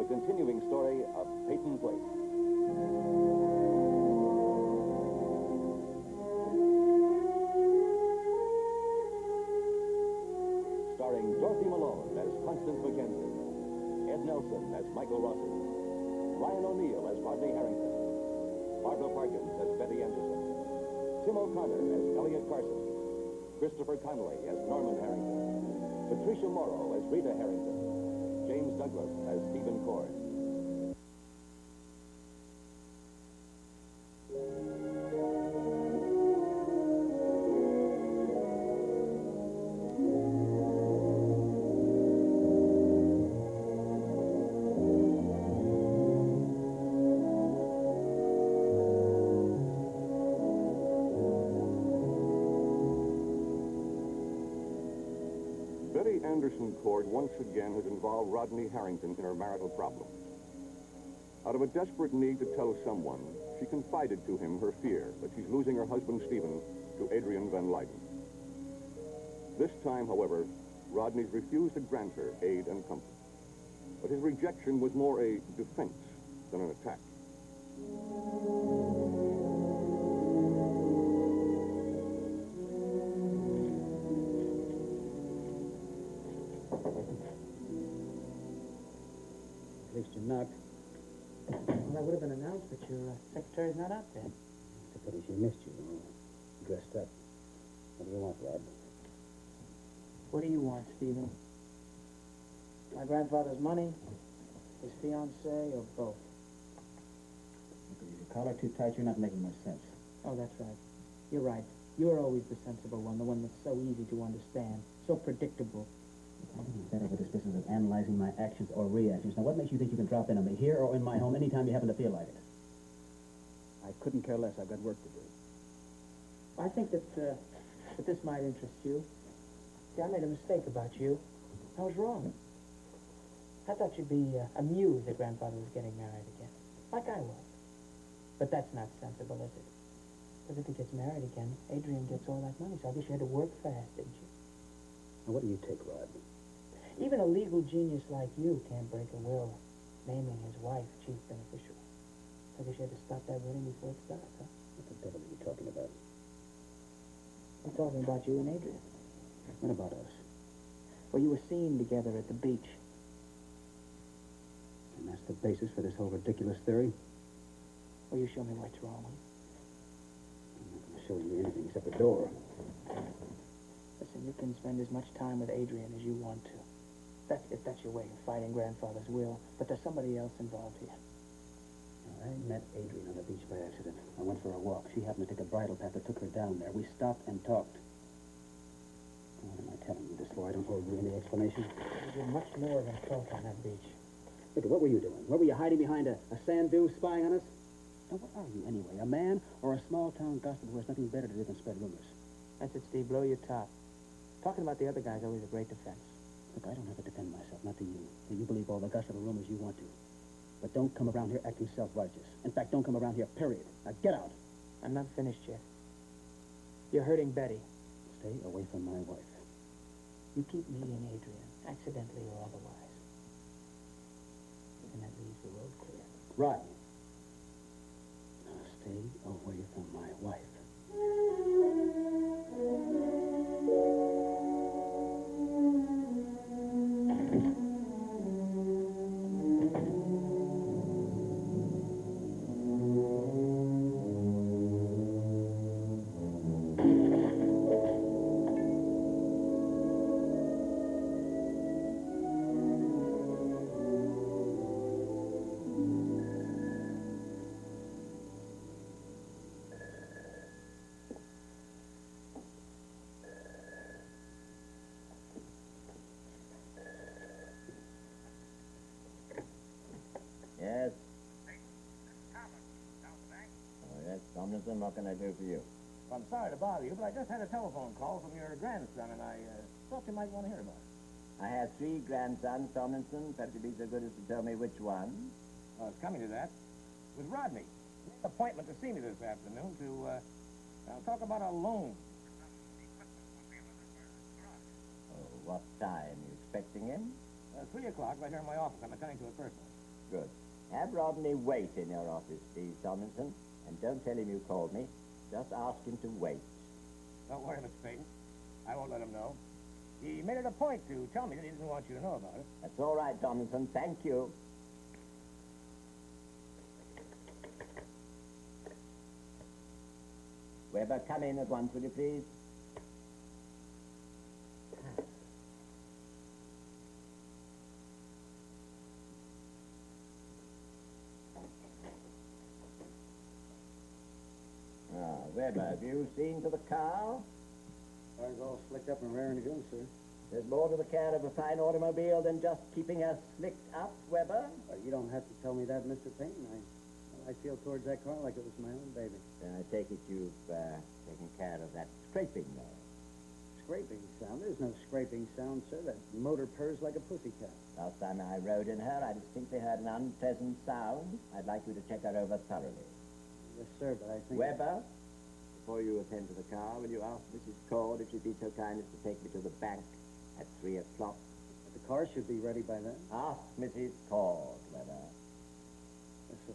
continuing story of Peyton Place. Starring Dorothy Malone as Constance Mackenzie, Ed Nelson as Michael Rossi, Ryan O'Neill as Rodney Harrington, Barbara Parkins as Betty Anderson, Tim O'Connor as Elliot Carson, Christopher Connolly as Norman Harrington, Patricia Morrow as Rita Harrington, James Douglas as Stephen Cord. Betty Anderson Cord once again has involved Rodney Harrington in her marital problems. Out of a desperate need to tell someone, she confided to him her fear that she's losing her husband, Stephen, to Adrienne Van Leyden. This time, however, Rodney's refused to grant her aid and comfort. But his rejection was more a defense than an attack. At least you knocked. Well, that would have been announced, but your secretary's not out there. It's a pity she missed you, dressed up. What do you want, Rod? What do you want, Stephen? My grandfather's money, his fiancée, or both? Look, is your collar too tight? You're not making much sense. Oh, that's right. You're right. You're always the sensible one, the one that's so easy to understand, so predictable. I'm fed up with this business of analyzing my actions or reactions. Now, what makes you think you can drop in on me here or in my home anytime you happen to feel like it? I couldn't care less. I've got work to do. I think that this might interest you. See, I made a mistake about you. I was wrong. I thought you'd be amused that Grandfather was getting married again, like I was. But that's not sensible, is it? Because if he gets married again, Adrienne gets all that money, so I guess you had to work fast, didn't you? Now, what do you take, Rod? Even a legal genius like you can't break a will naming his wife chief beneficiary. I guess you had to stop that wedding before it starts, huh? What the devil are you talking about? I'm talking about you and Adrienne. What about us? Well, you were seen together at the beach. And that's the basis for this whole ridiculous theory? Well, you show me what's wrong. I'm not going to show you anything except the door. Listen, you can spend as much time with Adrienne as you want to. If that's your way of fighting Grandfather's will. But there's somebody else involved here. I met Adrienne on the beach by accident. I went for a walk. She happened to take a bridle path that took her down there. We stopped and talked. What am I telling you this for? I don't owe you any explanation. You did much more than talk on that beach. Look, what were you doing? What were you hiding behind a sand dune spying on us? Now, what are you anyway? A man or a small-town gossip who has nothing better to do than spread rumors? That's it, Steve. Blow your top. Talking about the other guy's always a great defense. Look, I don't have to defend myself, not to you. You believe all the gossip or rumors you want to. But don't come around here acting self-righteous. In fact, don't come around here, period. Now, get out. I'm not finished yet. You're hurting Betty. Stay away from my wife. You keep me and Adrienne, accidentally or otherwise. And that leaves the road clear. Right. Now, stay away from my wife. Yes? Oh, yes, Tomlinson, what can I do for you? Well, I'm sorry to bother you, but I just had a telephone call from your grandson, and I thought you might want to hear about it. I have 3 grandsons, Tomlinson. Perhaps you'd be so good as to tell me which one. Well, it's coming to that. With Rodney. He made an appointment to see me this afternoon to talk about a loan. Oh, what time? You expecting him? 3 o'clock right here in my office. I'm attending to it personally. Good. Have Rodney wait in your office, please, Tomlinson. And don't tell him you called me. Just ask him to wait. Don't worry, Mr. Peyton. I won't let him know. He made it a point to tell me that he didn't want you to know about it. That's all right, Tomlinson. Thank you. Weber, come in at once, will you please? Weber, have you seen to the car? Car's all slicked up and raring to go, sir. There's more to the care of a fine automobile than just keeping her slicked up, Weber. You don't have to tell me that, Mr. Payne. I feel towards that car like it was my own baby. Then I take it you've taken care of that scraping there. Scraping sound? There's no scraping sound, sir. That motor purrs like a pussycat. Last time I rode in her, I distinctly heard an unpleasant sound. I'd like you to check her over thoroughly. Yes, sir, but I think... Weber, before you attend to the car, will you ask Mrs. Cord if she'd be so kind as to take me to the bank at 3 o'clock? The car should be ready by then. Ask Mrs. Cord, Weber. Yes, sir.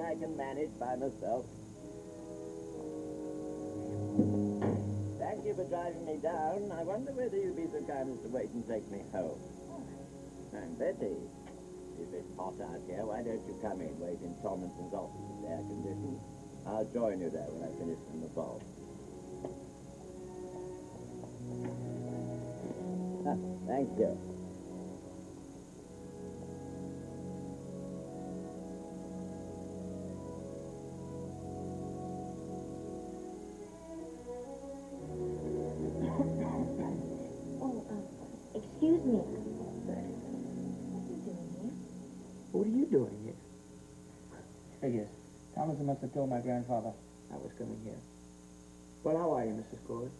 I can manage by myself. Thank you for driving me down. I wonder whether you'd be so kind as to wait and take me home. And Betty, if it's hot out here, why don't you come in, wait in Tomlinson's office? It's air conditioned. I'll join you there when I finish in the fall. Thank you. Excuse me. What are you doing here? Yes. Tomlinson must have told my grandfather I was coming here. Well, how are you, Mrs. Cord?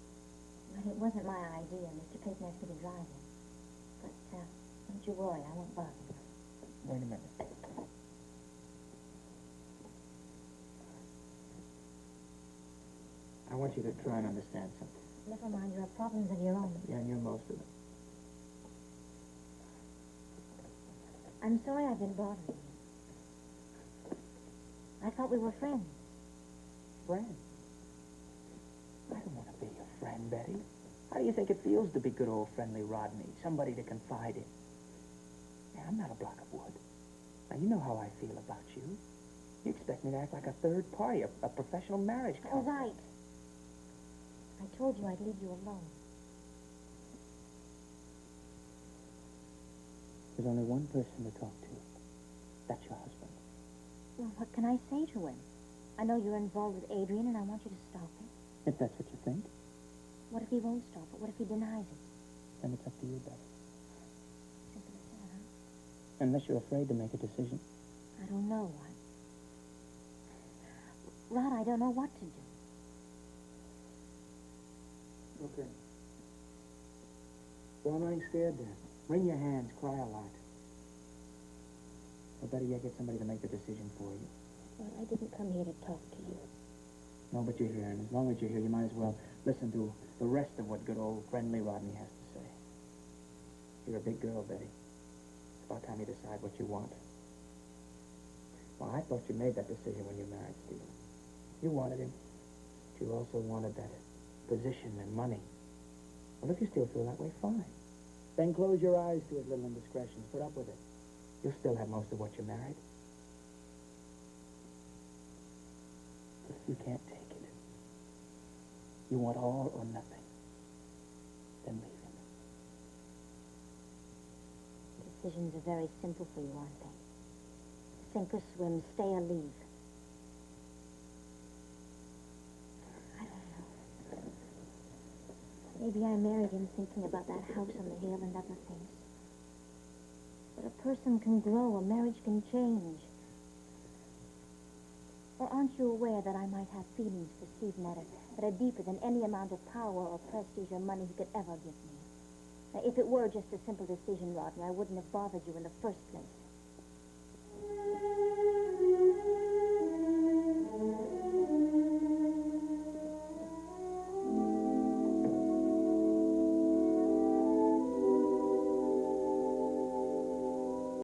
Well, it wasn't my idea. Mr. Peyton asked me to drive him. But, don't you worry. I won't bother you. Wait a minute. I want you to try and understand something. Never mind. You have problems of your own. Yeah, and you're most of them. I'm sorry I've been bothering you. I thought we were friends. Friend? I don't want to be your friend, Betty. How do you think it feels to be good old friendly Rodney? Somebody to confide in. Yeah, I'm not a block of wood. Now, you know how I feel about you. You expect me to act like a third party, a professional marriage All couple. right. I told you I'd leave you alone. There's only one person to talk to. That's your husband. Well, what can I say to him? I know you're involved with Adrienne, and I want you to stop it. If that's what you think, What if he won't stop it? What if he denies it? then it's up to you, Betty. Simple as that, huh? Unless you're afraid to make a decision. I don't know what. Rod, I don't know what to do. Okay. Well, I'm not scared then. Wring your hands, cry a lot. Or better yet, get somebody to make the decision for you. Well, I didn't come here to talk to you. No, but you're here, and as long as you're here, you might as well listen to the rest of what good old friendly Rodney has to say. You're a big girl, Betty. It's about time you decide what you want. Well, I thought you made that decision when you married Stephen. You wanted him, but you also wanted that position and money. Well, if you still feel that way, fine. Then close your eyes to his little indiscretions. Put up with it. You'll still have most of what you married. But if you can't take it, you want all or nothing, then leave him. Decisions are very simple for you, aren't they? Sink or swim, stay or leave. Maybe I married him thinking about that house on the hill and other things. But a person can grow, a marriage can change. Or aren't you aware that I might have feelings for Steve Netter that are deeper than any amount of power or prestige or money he could ever give me? Now, if it were just a simple decision, Rodney, I wouldn't have bothered you in the first place.